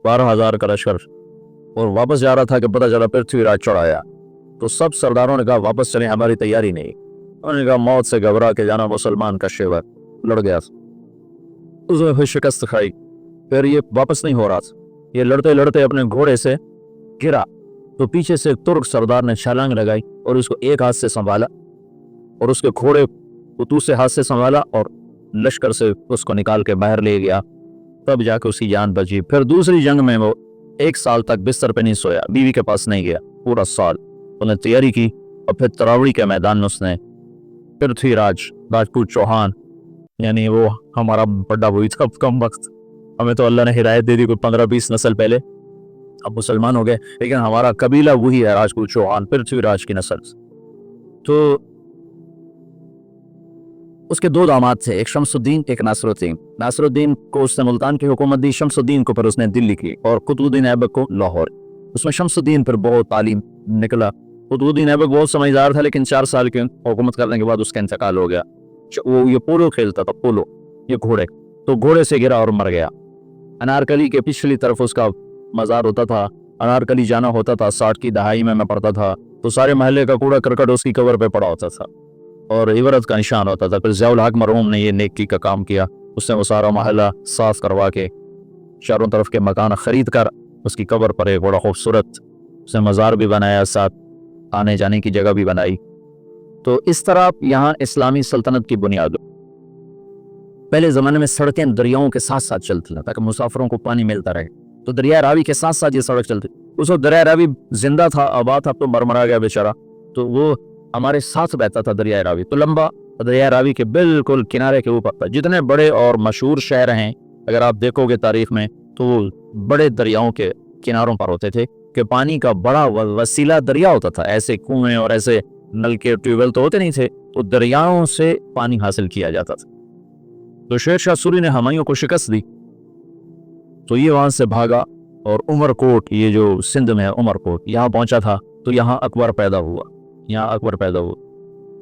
12,000 का लश्कर और वापस जा रहा था कि पता चला पृथ्वीराज चढ़ाया। तो सब सरदारों ने कहा वापस चलें, हमारी तैयारी नहीं। उन्होंने कहा मौत से घबरा के जाना मुसलमान का शेवर लड़ गया, उसने फिर शिकस्त खाई। फिर ये वापस नहीं हो रहा था, ये लड़ते लड़ते अपने घोड़े से गिरा तो पीछे से तुर्क सरदार ने छलांग लगाई और उसको एक हाथ से संभाला और उसके घोड़े को दूसरे हाथ से संभाला और लश्कर से उसको निकाल के बाहर ले गया। तब जाके उसकी जान बची। फिर दूसरी जंग में वो 1 साल तक बिस्तर पे नहीं सोया, बीवी के पास नहीं गया पूरा साल। उन्हें तैयारी की और फिर तरावड़ी के मैदान में उसने पृथ्वीराज राजपूत चौहान, यानी वो हमारा बड़ा हुई था कम वक्त, हमें तो अल्लाह ने हिदायत दे दी कोई 15-20 नस्ल पहले, अब मुसलमान हो गए, लेकिन हमारा कबीला वही है राजपूत चौहान, पृथ्वीराज की नस्ल। तो उसके 2 दामाद थे, एक शमसुद्दीन एक नासरुद्दीन। नासरुद्दीन को उसने मुल्तान की हुकूमत दी, शमसुद्दीन को फिर उसने दिल्ली की और कुतुबुद्दीन ऐबक को लाहौर। उसमें शमसुद्दीन फिर बहुत तालीम निकला। कुतुबुद्दीन ऐबक बहुत समझदार था, लेकिन 4 साल की हुकूमत करने के बाद उसका इंतकाल हो गया। वो ये पोलो खेलता था, पोलो, ये घोड़े, तो घोड़े से गिरा और मर गया। अनारकली के पिछली तरफ उसका मज़ार होता था, अनारकली जाना होता था, 60 की दहाई में मैं पढ़ता था, तो सारे महल्ले का कूड़ा करकट उसकी कब्र पे पड़ा होता था और इबरत का निशान होता था। फिर ज़ियाउल हक मरहूम ने ये नेकी का काम किया, उसने वो सारा महल्ला साफ करवा के चारों तरफ के मकान खरीद कर उसकी कब्र पर एक बड़ा खूबसूरत उसने मज़ार भी बनाया, साथ आने जाने की जगह भी बनाई। तो इस तरह यहाँ इस्लामी सल्तनत की बुनियाद। पहले ज़माने में सड़कें दरियाओं के साथ साथ चलती थी ताकि मुसाफिरों को पानी मिलता रहे, तो दरिया रावी के साथ साथ ये सड़क चलती। उस वक्त दरिया रावी जिंदा था, आबाद था, अब तो मरमरा गया बेचारा, तो वो हमारे साथ बहता था दरिया रावी। तो लंबा दरिया रावी के बिल्कुल किनारे के ऊपर था। जितने बड़े और मशहूर शहर हैं अगर आप देखोगे तारीख में, तो वो बड़े दरियाओं के किनारों पर होते थे कि पानी का बड़ा वसीला दरिया होता था। ऐसे कुएं और ऐसे नलके ट्यूबवेल तो होते नहीं थे, तो दरियाओं से पानी हासिल किया जाता था। तो शेर शाह सूरी ने हुमायूं को शिकस्त दी, तो ये वहां से भागा और उमरकोट, ये जो सिंध में है उमरकोट, यहाँ पहुंचा था। तो यहाँ अकबर पैदा हुआ, यहाँ अकबर पैदा हुआ।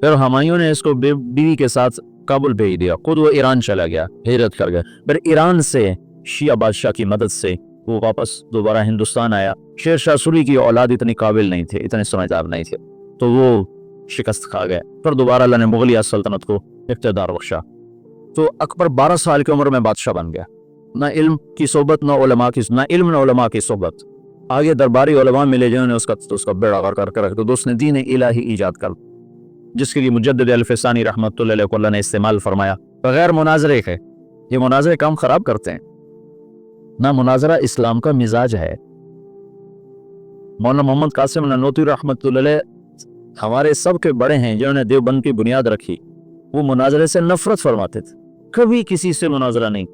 फिर हुमायूं ने इसको बीवी के साथ काबुल भेज दिया, खुद वो ईरान चला गया, हिजरत कर गया। फिर ईरान से शिया बादशाह की मदद से वो वापस दोबारा हिंदुस्तान आया। शेर शाह सूरी की औलाद इतनी काबिल नहीं थे, इतने समझदार नहीं थे, तो वो शिकस्त खा गए। फिर दोबारा अल्लाह ने मुगलिया सल्तनत को इक़्तिदार बख्शा। तो अकबर 12 साल की उम्र में बादशाह बन गया। ना इल्म की सोबत, ना उलमा की, ना इल्म ना उलमा की सोबत। आगे दरबारी उलमा मिले जिन्होंने उसका बेड़ा गर्क कर रख, तो उसने दीन इलाही ईजाद कर, जिसके लिए मुजद्दिद अल-फ़सानी रहमतुल्लाह अलैह को अल्लाह ने इस्तेमाल फरमाया। बगैर मुनाजरे के ये मुनाजरे काम खराब करते हैं, ना मुनाजरा इस्लाम का मिजाज है। मौलाना मोहम्मद कासिम ननोतवी रहमतुल्लाह अलैह हमारे सब के बड़े हैं जिन्होंने देवबंद की बुनियाद रखी। वो मुनाजरे से नफरत फरमाते थे, कभी किसी से मुनाजरा नहीं,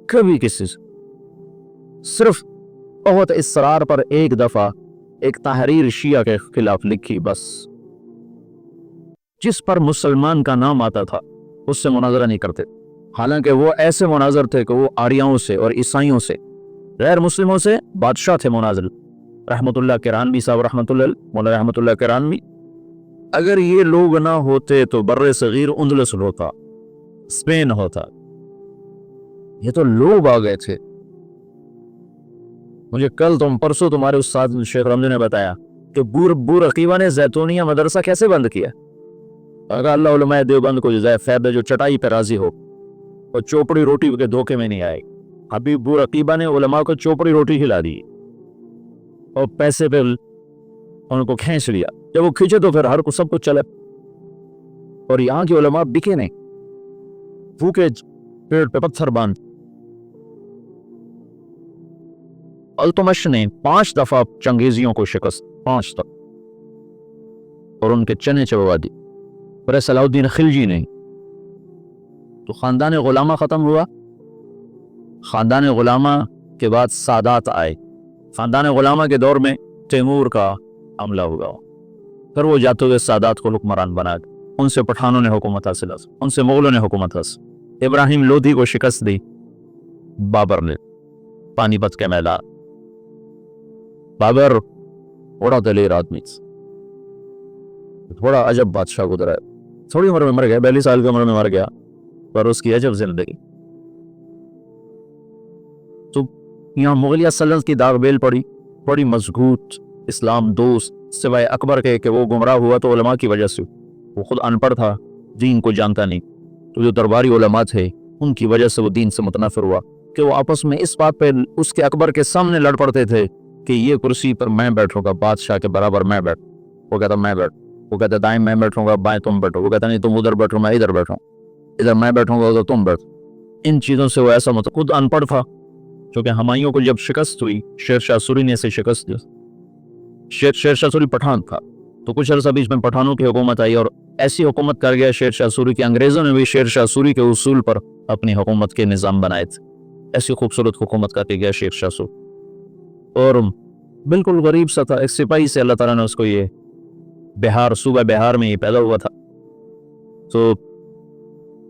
कभी किसी से। सिर्फ बहुत इसरार पर एक दफा एक तहरीर शिया के खिलाफ लिखी बस, जिस पर मुसलमान का नाम आता था उससे मुनाजरा नहीं करते। हालांकि वो ऐसे मुनाजर थे कि वो आर्यों से और ईसाइयों से, गैर मुस्लिमों से बादशाह थे मुनाजर। रहमतुल्लाह किरानवी साहब रहमतुल्लाह मौलाना रहमतुल्लाह किरानवी, अगर ये लोग ना होते तो बर्रे सगीर उंदलस होता, स्पेन होता। ये तो लोग आ गए थे। मुझे कल परसों तुम्हारे उस्ताद शेख रमज़ी ने बताया कि बूर रकीबा ने जैतूनिया मदरसा कैसे बंद किया। अगर अल्लाह उलमाए देवबंद को फैद जो चटाई पे राजी हो और चोपड़ी रोटी के धोखे में नहीं आएगी। अभी बूर रकीबा ने उलमा को चोपड़ी रोटी खिला दी और पैसे पे उनको खींच लिया। जब वो खींचे तो फिर हर को सब कुछ चले। और यहाँ के उलमा बिके नहीं, भूखे पेड़ पे पत्थर बांध। अल्तुतमिश ने 5 दफा चंगेजियों को शिकस्त, 5 तक, और उनके चने चबवा दी। फिर सलाउद्दीन खिलजी ने, तो खानदान गुलामा खत्म हुआ। खानदान गुलामा के बाद सादात आए। खानदान गुलामा के दौर में तैमूर का हमला हुआ, फिर वो जाते हुए सादात को हुक्मरान बना। उनसे पठानों ने हुकूमत हासिल, उनसे मुगलों ने हुकूमत हासिल। इब्राहिम लोधी को शिकस्त दी बाबर ने, पानीपत के मैदान। बाबर बड़ा दलेर आदमी, थोड़ा अजब बादशाह गुजरा है। थोड़ी उम्र में मर गया, 42 साल की उम्र में मर गया, पर उसकी अजब जिंदगी। तो यहाँ मुगलिया सल्तनत की दागबेल पड़ी, बड़ी मजबूत इस्लाम दोस्त, सिवाय अकबर के कि वो गुमराह हुआ तो उलमा की वजह से, वो खुद अनपढ़ था, दीन को जानता नहीं। तो जो दरबारी उलमा थे उनकी वजह से वो दीन से मुतनफिर हुआ कि वो आपस में इस बात पे उसके अकबर के सामने लड़ पड़ते थे कि ये कुर्सी पर मैं बैठूंगा, बादशाह के बराबर मैं बैठ। वो कहता मैं बैठ, वो कहता दाएं मैं बैठूंगा, बाएं तुम बैठो। वो कहता नहीं तुम उधर बैठो मैं इधर बैठूं, इधर मैं बैठूंगा उधर तुम बैठो। इन चीज़ों से वो ऐसा मतलब खुद अनपढ़ था। क्योंकि हमायूं को जब शिकस्त हुई, शेर शाह सूरी ने इसे शिकस्त दी। शेर शाह सूरी पठान था, तो कुछ अर्सा बीच में पठानों की हुकूमत आई और ऐसी हुकूमत कर गया शेर शाह सूरी की, अंग्रेज़ों ने भी शेर शाह सूरी के उसूल पर अपनी हुकूमत के निज़ाम बनाए थे। ऐसी खूबसूरत हुकूमत करके गया शेर शाह सूरी, और बिल्कुल गरीब सा था, एक सिपाही से अल्लाह ताला ने उसको ये बिहार, सूबा बिहार में ही पैदा हुआ था। तो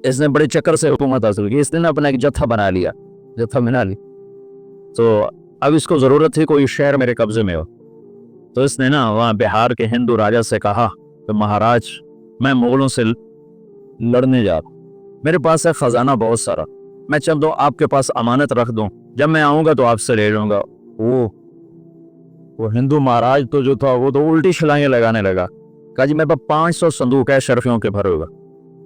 इसने बड़े चक्कर से हुकूमत हासिल की। इसने अपना एक जत्था बना लिया, जत्था बना ली। तो अब इसको ज़रूरत थी कोई शहर मेरे कब्जे में हो। तो इसने ना वहाँ बिहार के हिंदू राजा से कहा कि महाराज मैं मुगलों से लड़ने जा रहा हूँ, मेरे पास है ख़जाना बहुत सारा, मैं चल दो आपके पास अमानत रख दूँ, जब मैं आऊँगा तो आपसे ले लूँगा। वो हिंदू महाराज तो जो था वो तो उल्टी छलांगे लगाने लगा। कहा जी मेरे पास 500 संदूक है शर्फियों के भरे हुए।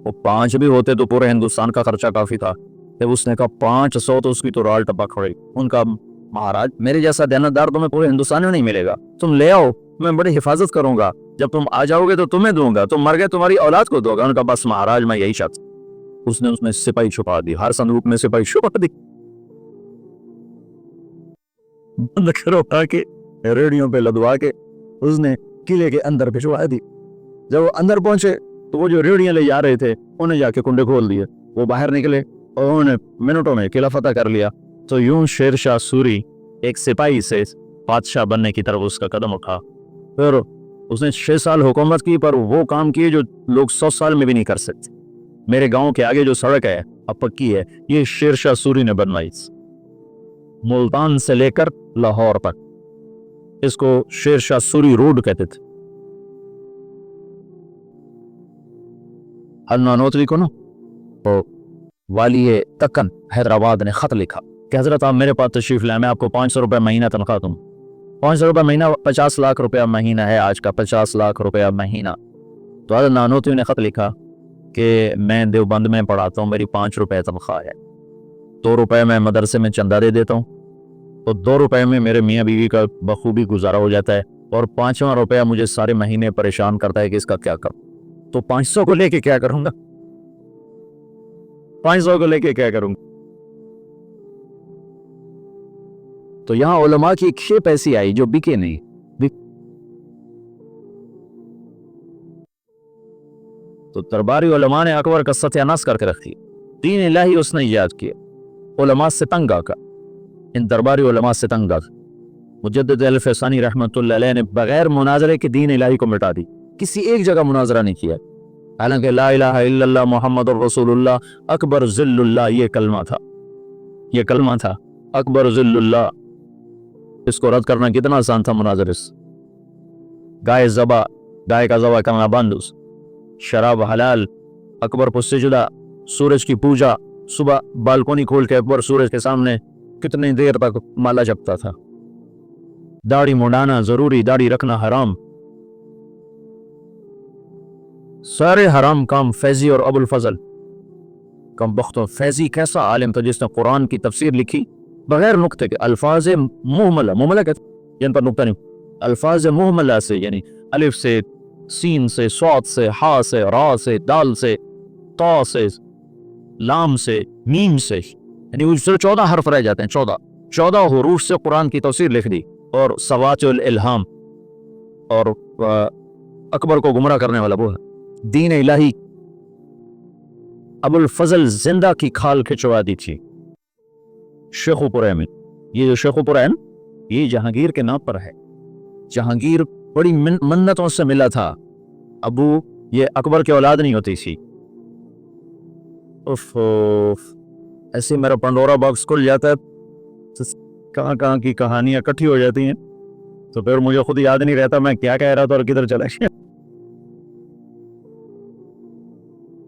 वो 5 भी होते तो पूरे हिंदुस्तान का खर्चा काफ़ी था। जब उसने कहा 500 तो उसकी तो राल टपक खड़ी। उनका महाराज मेरे जैसा देनदार तुम्हें पूरे हिंदुस्तान में नहीं मिलेगा, तुम ले आओ, मैं बड़ी हिफाजत करूंगा, जब तुम आ जाओगे तो तुम्हें दूंगा, तुम मर गए तुम्हारी औलाद को दूंगा। उनका बस महाराज मैं यही चाहता। उसने उसमें सिपाही छुपा दी, हर संदूक में सिपाही छुपा दी, बंद करवा के रेडियो पे लदवा के उसने किले के अंदर भिजवा दी। जब वो अंदर पहुंचे तो वो जो रेडियो ले जा रहे थे उन्हें जाके कुंडे खोल दिए, वो बाहर निकले और उन्होंने मिनटों में किला फतह कर लिया। तो यूं शेर शाह सूरी एक सिपाही से बादशाह बनने की तरफ उसका कदम उठा। फिर उसने 6 साल हुकूमत की, पर वो काम किए जो लोग 100 साल में भी नहीं कर सकते। मेरे गांव के आगे जो सड़क है अब पक्की है, ये शेर शाह सूरी ने बनवाई, मुल्तान से लेकर लाहौर तक। इसको शेर शाह सूरी रोड कहते थे। हन्नानोतवी को ना तो वाली तकन हैदराबाद ने खत लिखा कि हजरत आप मेरे पास तशरीफ लाए, मैं आपको 500 रुपये महीना तनख्वाह दूँ। 500 रुपये महीना 50 लाख रुपया महीना है आज का, 50 लाख रुपया महीना। तो हजरत नानोतवी ने खत लिखा कि मैं देवबंद में पढ़ाता हूँ, मेरी 5 रुपये तनख्वाह है, 2 रुपये मैं मदरसे में चंदा दे देता हूँ, तो 2 रुपये में मेरे मियाँ बीवी का बखूबी गुजारा हो जाता है, और 5वां रुपया मुझे सारे महीने परेशान करता है कि इसका क्या करूँ। तो 500 को लेके क्या करूँगा, 500 को लेके क्या करूँगा। तो यहाँ उलमा की एक शेप ऐसी आई जो बिके नहीं। तो दरबारी उलमा ने अकबर का सत्यानाश करके रखी, दीन इलाही उसने याद किया, उलमा से तंग आकर, इन दरबारी उलमा से तंग आकर मुजद्दिद अल-फैसानी रहमतुल्लाह अलैह ने बगैर मुनाजरे के दीन इलाही को मिटा दी। किसी एक जगह मुनाजरा नहीं किया, हालांकि ला इलाहा इल्लल्लाह मुहम्मदुर रसूलुल्लाह अकबर जिल्लुल्लाह ये कलमा था, ये कलमा था अकबर जिल्लुल्लाह। इसको रद्द करना कितना आसान था मुनाजरे से। गाय का ज़बा करना बंद, शराब हलाल, अकबर को सिजदा, सूरज की पूजा, सुबह बालकोनी खोल के अकबर सूरज के सामने कितनी देर तक माला जपता था। दाढ़ी मुंडाना जरूरी, दाढ़ी रखना हराम, सारे हराम काम। फैजी और अबुल फजल कम बख्तो, फैजी कैसा आलिम था जिसने कुरान की तफसीर लिखी बगैर नुक्ते के, अल्फाज मुहमला, मुहमला कहते जिन पर नुक्ता नहीं, अल्फाज मुहमला से, यानी अलिफ से, सीन से, सौद से, हा से, रा से, दाल से, ता से, लाम से, मीम से, यानी उससे 14 हर्फ रह जाते हैं, 14 हुरूफ से कुरान की तफसीर लिख दी। और सवातुल इल्हाम, और अकबर को गुमराह करने वाला वो है दीन इलाही। अबुल फजल जिंदा की खाल खिंचवा दी थी शेखुपुरा में। ये जो शेखुपुरा है ये जहांगीर के नाम पर है। जहांगीर बड़ी मन्नतों से मिला था, अबू ये अकबर की औलाद नहीं होती थी। ऐसे मेरा पंडोरा बॉक्स खुल जाता है, कहाँ कहाँ की कहानियां इकट्ठी हो जाती हैं, तो फिर मुझे खुद याद नहीं रहता मैं क्या कह रहा था और किधर चला गया।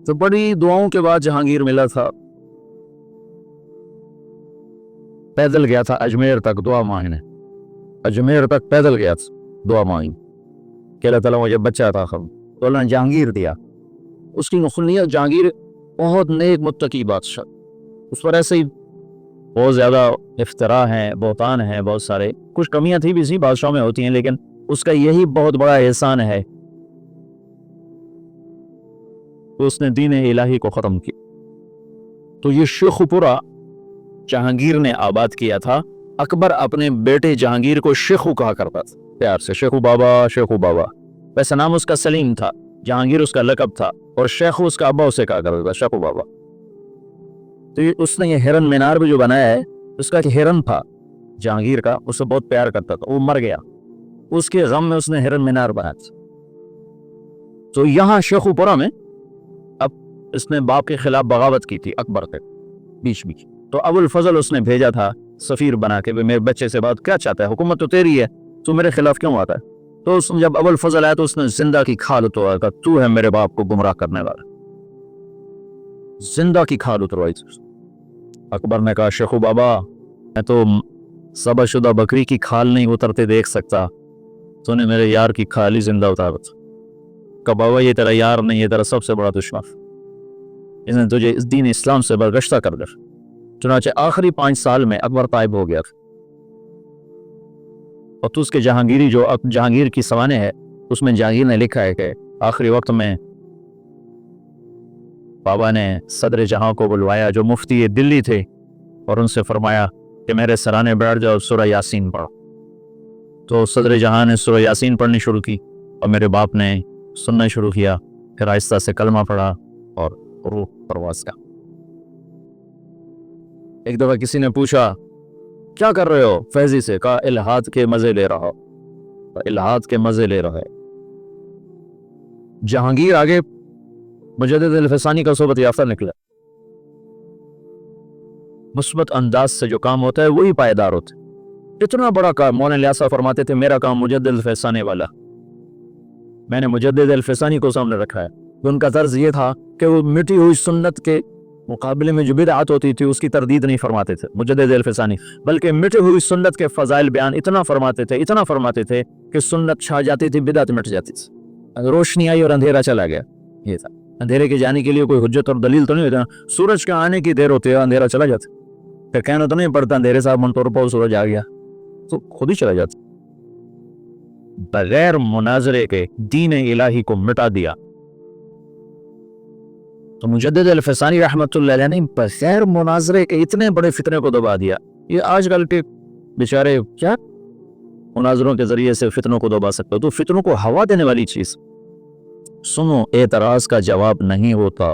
तो बड़ी दुआओं के बाद जहांगीर मिला था। پیدل گیا تھا اجمیر تک دعا مانگنے، اجمیر تک پیدل گیا تھا دعا مانگنے کہ اللہ تعالیٰ مجھے بچہ عطا فرما، تو اللہ نے جہانگیر دیا۔ اس کی نخلیت جہانگیر بہت نیک متقی بادشاہ، اس پر ایسے ہی بہت زیادہ افتراء ہیں، بہتان ہیں، بہت سارے کچھ کمیاں تھی بھی اسی بادشاہ میں ہوتی ہیں، لیکن اس کا یہی بہت بڑا احسان ہے کہ اس نے دین الہی کو ختم کیا۔ تو یہ شیخو پورا جہانگیر نے آباد کیا تھا۔ اکبر اپنے بیٹے جہانگیر کو شیخو کہا کرتا تھا پیار سے، شیخو بابا، شیخو بابا۔ ویسے نام اس کا سلیم تھا، جہانگیر اس کا لقب تھا، اور شیخو اس کا ابا اسے کہا کرتا تھا، شیخو بابا۔ تو اس نے یہ ہرن مینار بھی جو بنایا ہے، اس کا ایک ہرن تھا جہانگیر کا، اسے بہت پیار کرتا تھا، وہ مر گیا، اس کے غم میں اس نے ہرن مینار بنایا تھا۔ تو یہاں شیخو پورا میں اب اس نے باپ کے خلاف بغاوت کی تھی اکبر کے بیچ بیچ، تو ابو الفضل اس نے بھیجا تھا سفیر بنا کے، میرے بچے سے بات کیا چاہتا ہے، حکومت تو تیری ہے، تو میرے خلاف کیوں آتا ہے؟ تو جب ابو الفضل آیا تو اس نے زندہ کی کھال اتروایا، کہا تو ہے میرے باپ کو گمراہ کرنے والا، زندہ کی کھال اتروائی تھی۔ اکبر نے کہا شیخو بابا میں تو ذبح شدہ بکری کی کھال نہیں اترتے دیکھ سکتا، تو نے میرے یار کی کھال ہی زندہ اتارا تھا۔ کہا بابا یہ تیرا یار نہیں، یہ تیرا سب سے بڑا دشمن، اس نے تجھے اس دین اسلام سے برگشتہ کر دیا۔ چنانچہ آخری 5 سال میں اکبر طائب ہو گیا، اور تو اس کے جہانگیری جو جہانگیر کی سوانح ہے اس میں جہانگیر نے لکھا ہے کہ آخری وقت میں بابا نے صدر جہاں کو بلوایا جو مفتی دلی تھے، اور ان سے فرمایا کہ میرے سرانے بیٹھ جاؤ، سورہ یاسین پڑھو۔ تو صدر جہاں نے سورہ یاسین پڑھنی شروع کی، اور میرے باپ نے سننا شروع کیا، پھر آہستہ سے کلمہ پڑھا اور روح پرواز کا۔ ایک دفعہ کسی نے پوچھا کیا کر رہے ہو فیضی سے، کہا الہاد کے مزے لے رہا ہو، الہاد کے مزے لے رہا ہے۔ جہانگیر آگے مجدد الفسانی کا صحبت یافتہ نکلا، مثبت انداز سے جو کام ہوتا ہے وہی پائیدار ہوتا ہے۔ اتنا بڑا کام، مولانا الیاس صاحب فرماتے تھے میرا کام مجدد الفسانی والا، میں نے مجدد الفسانی کو سامنے رکھا ہے۔ ان کا طرز یہ تھا کہ وہ مٹی ہوئی سنت کے مقابلے میں جو بدعت ہوتی تھی اس کی تردید نہیں فرماتے تھے مجدد الفسانی، بلکہ مٹی ہوئی سنت کے فضائل بیان اتنا فرماتے تھے کہ سنت چھا جاتی تھی، بدعت مٹ جاتی تھی، روشنی آئی اور اندھیرا چلا گیا۔ یہ تھا اندھیرے کے جانے کے لیے کوئی حجت اور دلیل تو نہیں ہوتا، سورج کے آنے کی دیر ہوتی ہے اندھیرا چلا جاتا، پھر کہنا تو نہیں پڑتا اندھیرے صاحب من طور پر سورج آ گیا، تو خود ہی چلا جاتا۔ بغیر مناظرے کے دین الہی کو مٹا دیا۔ تو مجدد الفسانی رحمۃ اللہ علیہ نے بغیر مناظرے کے اتنے بڑے فتنے کو دبا دیا۔ یہ آج کل کے بیچارے کیا مناظروں کے ذریعے سے فتنوں کو دبا سکتے ہو، تو فتنوں کو ہوا دینے والی چیز۔ سنو، اعتراض کا جواب نہیں ہوتا،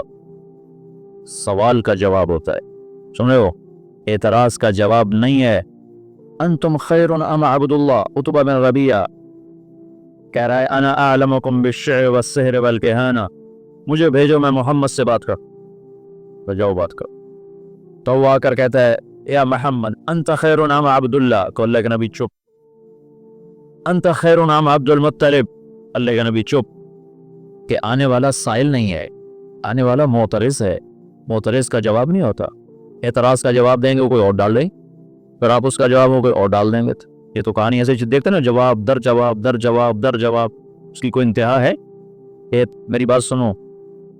سوال کا جواب ہوتا ہے۔ سن رہے ہو، اعتراض کا جواب نہیں ہے۔ انتم خیر ام عبد اللہ، عتبہ بن ربیعہ کہہ رہا ہے انا اعلمکم بالشعر والسحر والکہانہ، مجھے بھیجو میں محمد سے بات کر، تو جاؤ بات کرو۔ تو وہ آ کر کہتا ہے یا محمد انت خیر ام عبد اللہ، کو اللہ کے نبی چپ، انت خیر ام عبد المطلب، اللہ کے نبی چپ، کہ آنے والا سائل نہیں ہے، آنے والا معترض ہے، معترض کا جواب نہیں ہوتا۔ اعتراض کا جواب دیں گے کوئی اور ڈال دیں، پھر آپ اس کا جواب کوئی اور ڈال دیں گے، یہ تو کہانی ایسے دیکھتے نا، جواب در جواب در جواب در جواب، اس کی کوئی انتہا ہے؟ میری بات سنو،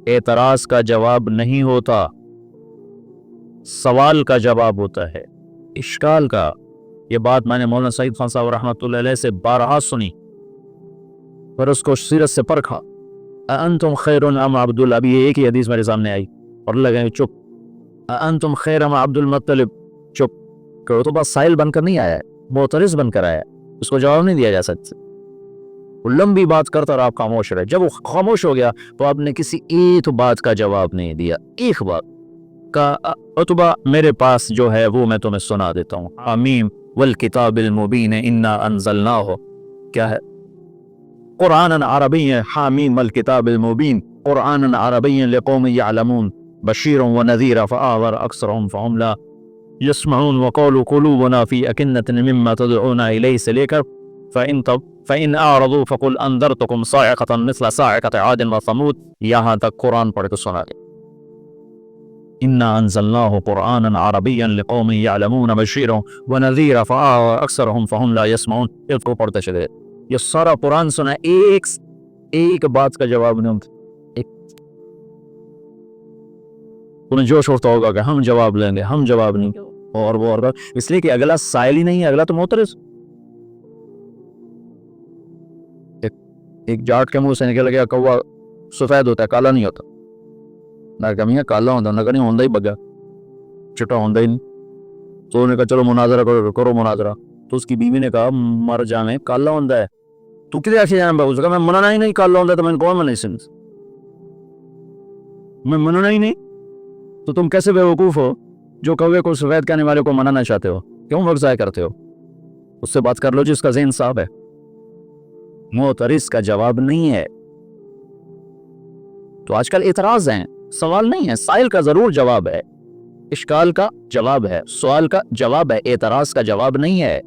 اعتراض کا جواب نہیں ہوتا، سوال کا جواب ہوتا ہے، اشکال کا۔ یہ بات میں نے مولانا سعید خان صاحب رحمۃ اللہ علیہ سے بارہا سنی، پر اس کو سیرت سے پرکھا۔ انتم خیر ام عبد اللہ، ابھی یہ ایک ہی حدیث میرے سامنے آئی، اور لگے چپ، انتم خیر ام عبد المطلب، چپ، کہ تو بس سائل بن کر نہیں آیا ہے، معترض بن کر آیا ہے، اس کو جواب نہیں دیا جا سکتا۔ وہ لمبی بات کرتا اور آپ خاموش رہے، جب وہ خاموش ہو گیا تو آپ نے کسی ایک بات کا جواب نہیں دیا، ایک بات کا۔ عتبہ میرے پاس جو ہے وہ میں تمہیں سنا دیتا ہوں، حمیم والکتاب المبین انا انزلناہ، کیا ہے؟ قرآن عربی، حامیم والکتاب المبین، قرآن عربی لقوم یعلمون بشیر ونذیر فآور اکثرهم فهم لا یسمعون وقولوا قلوبنا فی اکنۃ مما تدعونا الیہ سے لے کر فإن أعرضوا فقل أنذرتكم صاعقة مثل صاعقة عاد وثمود، یہاں تک قرآن پڑھ کے سنا دے۔ انا انزلناه قرآنا عربیا لقوم یعلمون بشیرا ونذیرا فاکثرهم فهم لا یسمعون. اس کو پڑھتے چلے. یہ سارا قرآن سنا ایک بات کا جواب نہیں ہوتا. انہیں جوش اٹھتا ہوگا کہ ہم جواب لیں گے، ہم جواب نہیں. اور وہ اور اس لیے کہ اگلا سائل ہی نہیں ہے، اگلا تو معترض. ایک جاٹ کے منہ سے نکل گیا کوا سفید ہوتا ہے، کالا نہیں ہوتا. نہ کمی ہے کالا ہوتا، نہ کہیں ہوتا ہی بگا چٹا ہوتا ہی نہیں. تو انہوں نے کہا چلو مناظرہ کرو مناظرہ. تو اس کی بیوی نے کہا مر جانے کالا ہوتا ہے تو کتنے ایسے جانا بہت کہا میں منانا ہی نہیں کالا ہوتا ہے تو میں کون منع سن میں منانا ہی نہیں. تو تم کیسے بیوقوف ہو جو کوے کو سفید کہنے والے کو منانا چاہتے ہو؟ کیوں وقت ضائع کرتے ہو؟ اس سے بات کر لو جس کا ذہن صاف ہے. معترض کا جواب نہیں ہے. تو آج کل اعتراض ہیں، سوال نہیں ہے. سائل کا ضرور جواب ہے، اشکال کا جواب ہے، سوال کا جواب ہے، اعتراض کا جواب نہیں ہے.